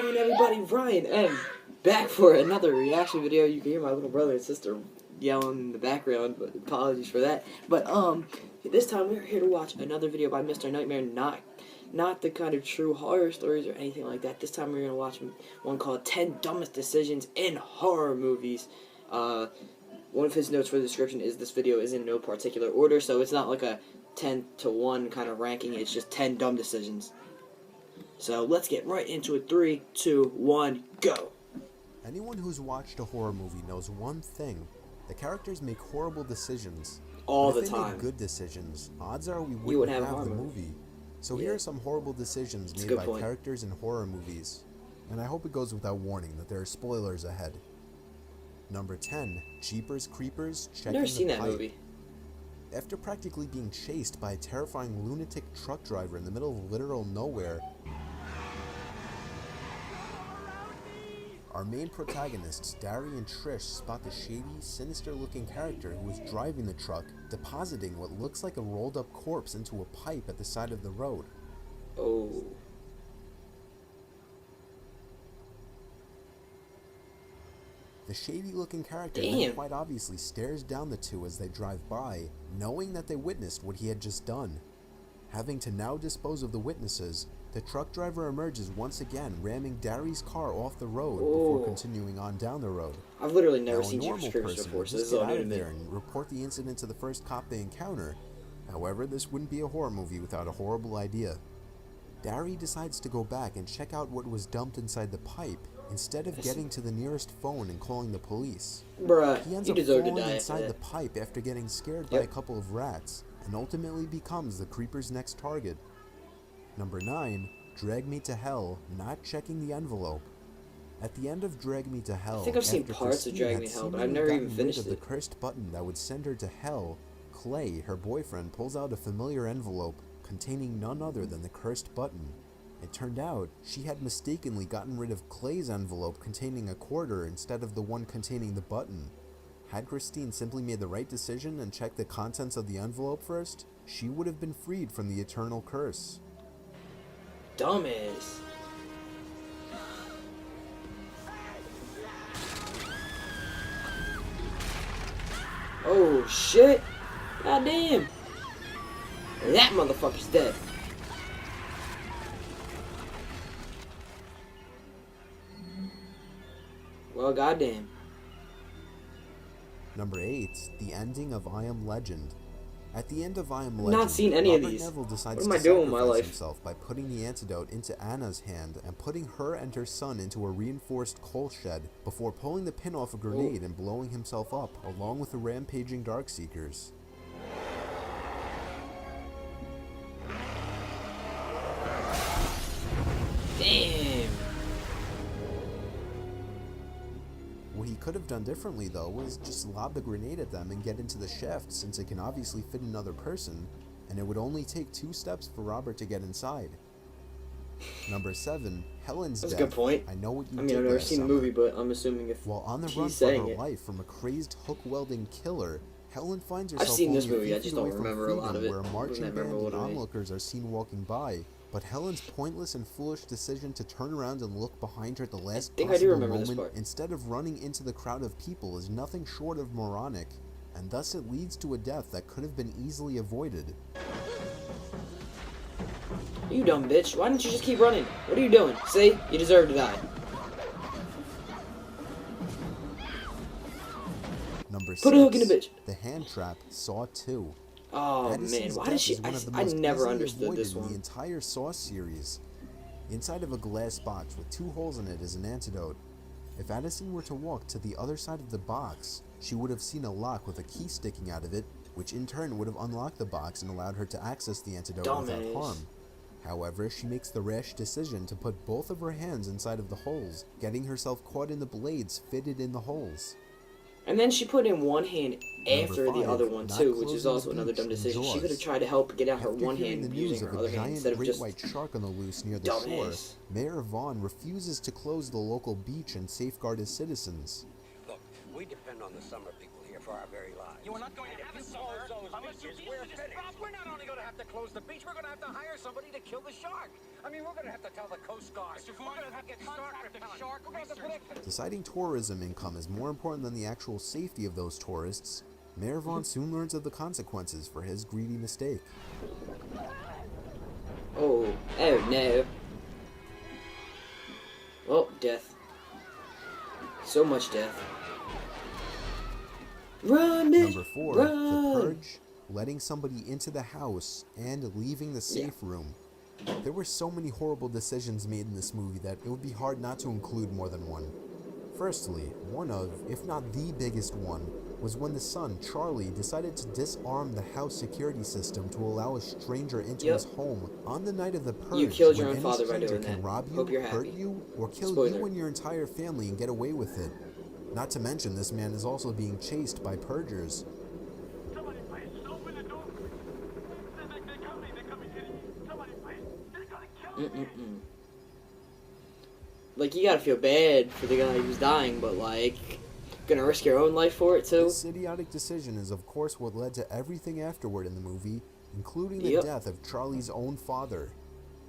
going, everybody? Ryan, and back for another reaction video. You can hear my little brother and sister yelling in the background, but apologies for that. But this time we're here to watch another video by Mr. Nightmare, not the kind of true horror stories or anything like that. This time we're gonna watch one called 10 Dumbest Decisions in Horror Movies. One of his notes for the description is this video is in no particular order, so it's not like a 10 to 1 kind of ranking. It's just 10 dumb decisions. So let's get right into it. 3, 2, 1, go! Anyone who's watched a horror movie knows one thing. The characters make horrible decisions. All but the if they time. make good decisions, odds are we wouldn't have the movie. So Yeah. here are some horrible decisions made by characters in horror movies. And I hope it goes without warning that there are spoilers ahead. Number 10, Jeepers Creepers Checking Never seen the that Pipe. movie. After practically being chased by a terrifying lunatic truck driver in the middle of literal nowhere, our main protagonists, Dari and Trish, spot the shady, sinister-looking character who is driving the truck, depositing what looks like a rolled-up corpse into a pipe at the side of the road. Oh. The shady-looking character then quite obviously stares down the two as they drive by, knowing that they witnessed what he had just done. Having to now dispose of the witnesses, the truck driver emerges once again, ramming Dari's car off the road before continuing on down the road. I've literally never now, seen Jeepers Creepers before, so this is all new to me. And report the incident to the first cop they encounter. However, this wouldn't be a horror movie without a horrible idea. Dari decides to go back and check out what was dumped inside the pipe, instead of getting to the nearest phone and calling the police. Bruh, he ends you up deserve to falling die inside the pipe after getting scared by a couple of rats, and ultimately becomes the creeper's next target. Number 9, Drag Me to Hell, Not Checking the Envelope. At the end of Drag Me to Hell, I think I've seen parts of Drag Me to Hell, but I've never even finished the cursed button that would send her to hell, Clay, her boyfriend, pulls out a familiar envelope containing none other than the cursed button. It turned out she had mistakenly gotten rid of Clay's envelope containing a quarter instead of the one containing the button. Had Christine simply made the right decision and checked the contents of the envelope first, she would have been freed from the eternal curse. Dumbass. Oh shit! God damn! That motherfucker's dead. Well, goddamn. Number 8, the ending of I Am Legend. At the end of I Am Legend, not seen any of Robert these. Neville decides what am I to doing with my sacrifice life? himself by putting the antidote into Anna's hand and putting her and her son into a reinforced coal shed before pulling the pin off a grenade and blowing himself up along with the rampaging Darkseekers. Damn. What he could have done differently, though, was just lob the grenade at them and get into the shaft, since it can obviously fit another person, and it would only take 2 steps for Robert to get inside. Number 7, Helen's death. That's a good point. I know what you I've did never last seen the summer. movie, but I'm assuming if While on the she's run for saying her it. life from a crazed hook-welding killer, Helen finds herself I've seen this only a movie, few I just feet don't away from remember a lot of freedom, it. where a marching Remember band what of I mean. onlookers are seen walking by, but Helen's pointless and foolish decision to turn around and look behind her at the last possible moment instead of running into the crowd of people is nothing short of moronic, and thus it leads to a death that could have been easily avoided. You dumb bitch, why didn't you just keep running? What are you doing? See? You deserve to die. Number 6, Put a hook in the bitch. The Hand Trap, Saw 2. Oh Addison's man, why did death she? is one of the I most never easily understood this avoided in one. the entire Saw series. Inside of a glass box with 2 holes in it is an antidote. If Addison were to walk to the other side of the box, she would have seen a lock with a key sticking out of it, which in turn would have unlocked the box and allowed her to access the antidote without harm. However, she makes the rash decision to put both of her hands inside of the holes, getting herself caught in the blades fitted in the holes. And then she put in one hand after Number 5, the other one too, which is also another dumb decision. She could have tried to help get out her one hand using her other hand instead of just white shark on the loose near the shore, Mayor Vaughn refuses to close the local beach and safeguard his citizens. Look, we depend on the summer people here for our very lives. You are not going to have a summer. We're finished. We're not only going to have to close the beach, we're going to have to hire somebody to kill the shark. I mean, we're going to have to tell the Coast Guard. We're going to have to get shark repellent. We're going to predict it. Deciding tourism income is more important than the actual safety of those tourists, Mayor Vaughn soon learns of the consequences for his greedy mistake. Oh no. Oh, death. So much death. Run, bitch! Number 4, Run! The Purge, letting somebody into the house and leaving the safe room. There were so many horrible decisions made in this movie that it would be hard not to include more than one. Firstly, one of, if not the biggest one, was when the son, Charlie, decided to disarm the house security system to allow a stranger into his home on the night of the Purge. You killed your when own any father by stranger doing can that. rob you, Hope you're hurt happy. you, or kill Spoiler. you and your entire family and get away with it. Not to mention, this man is also being chased by purgers. Somebody please open the door. They're coming. They're coming. Somebody please. They're gonna kill me. Like, you gotta feel bad for the guy who's dying, but like, gonna risk your own life for it too? This idiotic decision is of course what led to everything afterward in the movie, including the death of Charlie's own father.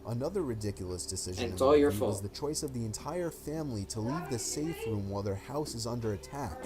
Another ridiculous decision And in it's the all your movie fault. was the choice of the entire family to leave the safe room while their house is under attack.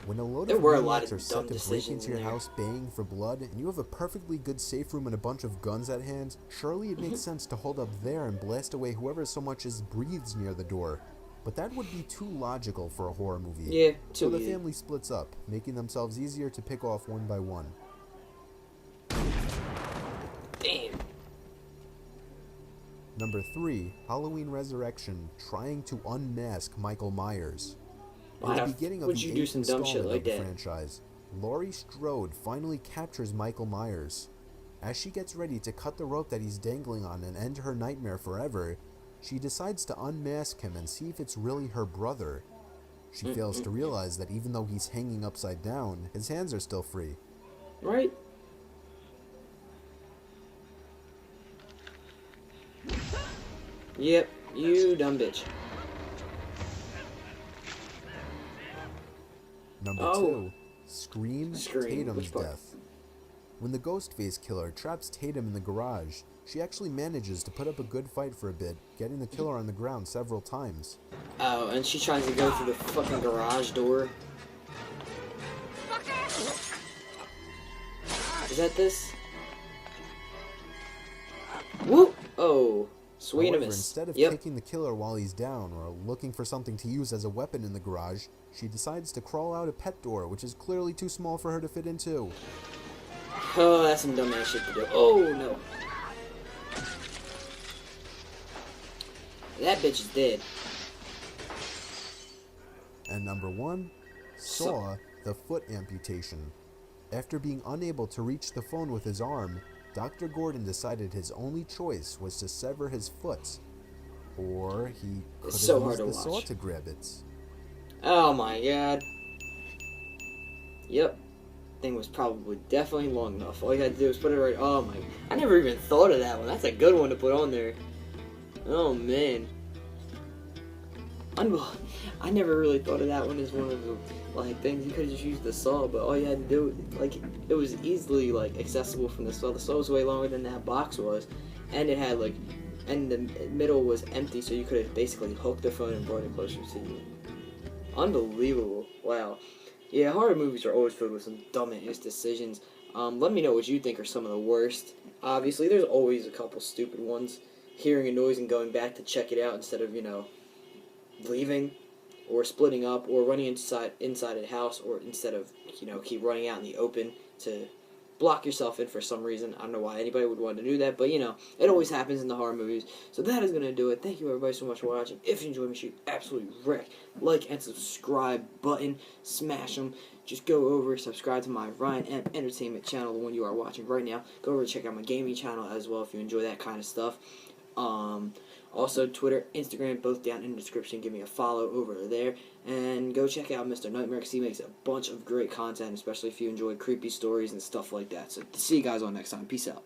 When a load There of were a lot maniacs of are set dumb to break decisions into in your there. house baying for blood, and you have a perfectly good safe room and a bunch of guns at hand, surely it makes sense to hold up there and blast away whoever so much as breathes near the door. But that would be too logical for a horror movie. Yeah, So too the easy. family splits up, making themselves easier to pick off one by one. Damn. Number 3, Halloween Resurrection, trying to unmask Michael Myers. Why In the the beginning of would the you do 8th some dumb shit installment like of the that? franchise, Laurie Strode finally captures Michael Myers. As she gets ready to cut the rope that he's dangling on and end her nightmare forever, she decides to unmask him and see if it's really her brother. She fails to realize that even though he's hanging upside down, his hands are still free. Right? Yep, you dumb bitch. Number Oh. 2, Scream, Scream, Tatum's which part? death. When the Ghostface killer traps Tatum in the garage, she actually manages to put up a good fight for a bit, getting the killer on the ground several times. Oh, and she tries to go through the fucking garage door. Is that this? Whoop! Oh, sweet However, miss. instead of Yep. kicking the killer while he's down or looking for something to use as a weapon in the garage, she decides to crawl out a pet door, which is clearly too small for her to fit into. Oh, that's some dumbass shit to do. Oh, no. That bitch is dead. And number 1, Saw, the foot amputation. After being unable to reach the phone with his arm, Dr. Gordon decided his only choice was to sever his foot. Or he could It's have so hard used to the saw watch. to grab it. Oh my god. Yep. Thing was probably definitely long enough. All you had to do was put it right. Oh my. I never even thought of that one. That's a good one to put on there. Oh man. I never really thought of that one as one of the like things you could have just used the saw, but all you had to do, like, it was easily like accessible from the saw. The saw was way longer than that box was, and it had like, and the middle was empty, so you could have basically hooked the phone and brought it closer to you. Unbelievable! Wow. Yeah, horror movies are always filled with some dumbass decisions. Let me know what you think are some of the worst. Obviously, there's always a couple stupid ones. Hearing a noise and going back to check it out instead of, leaving, or splitting up, or running inside a house, or instead of, keep running out in the open to block yourself in for some reason. I don't know why anybody would want to do that, but, it always happens in the horror movies. So that is going to do it. Thank you, everybody, so much for watching. If you enjoyed, make sure you absolutely wreck, like, and subscribe button. Smash them. Just go over, subscribe to my Ryan M Entertainment channel, the one you are watching right now. Go over and check out my gaming channel as well if you enjoy that kind of stuff. Also, Twitter, Instagram, both down in the description. Give me a follow over there. And go check out Mr. Nightmare because he makes a bunch of great content, especially if you enjoy creepy stories and stuff like that. So, see you guys all next time. Peace out.